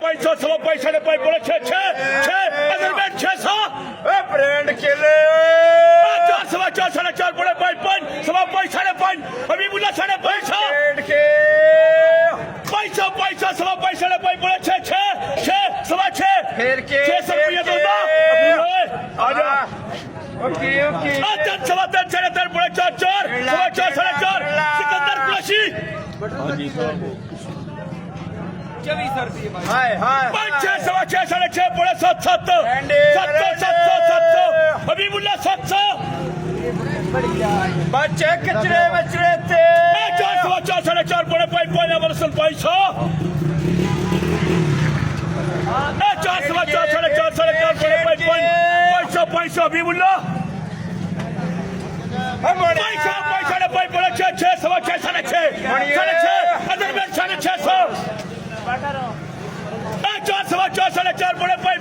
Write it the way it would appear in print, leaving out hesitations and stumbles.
500 सवा पैसा ने पाई बोले 6 अदरबैन 600 ब्रांड केले 4 सवा 4 साढ़े 4 बोले पाई 5 सवा पैसा ने 5 हबीबुल्ला साढ़े 500 ब्रांड के 500 सवा पैसा ने पाई बोले 6 सवा 6 फिर के 600 रुपया दूंगा आजा ओके ओके आजा सवा 3 साढ़े 3 बोले 4 सवा 4 साढ़े 4 सिकंदर कुरैशी हाय हाय 5 सवा 6 साढ़े 6 बोले 7 हबीबुल्ला 700 बच्चे कचरे बचरे थे 4 सवा 4 साढ़े 4 बोले पाई अमरसन 500 4 सवा 4 साढ़े 4 बोले पाई 500 हबीबुल्ला पैसा ने पाई बोले 6 सवा 6 साढ़े 6 अदरबैन साढ़े 600 4 सवा 4 साढ़े 4 बोले पाई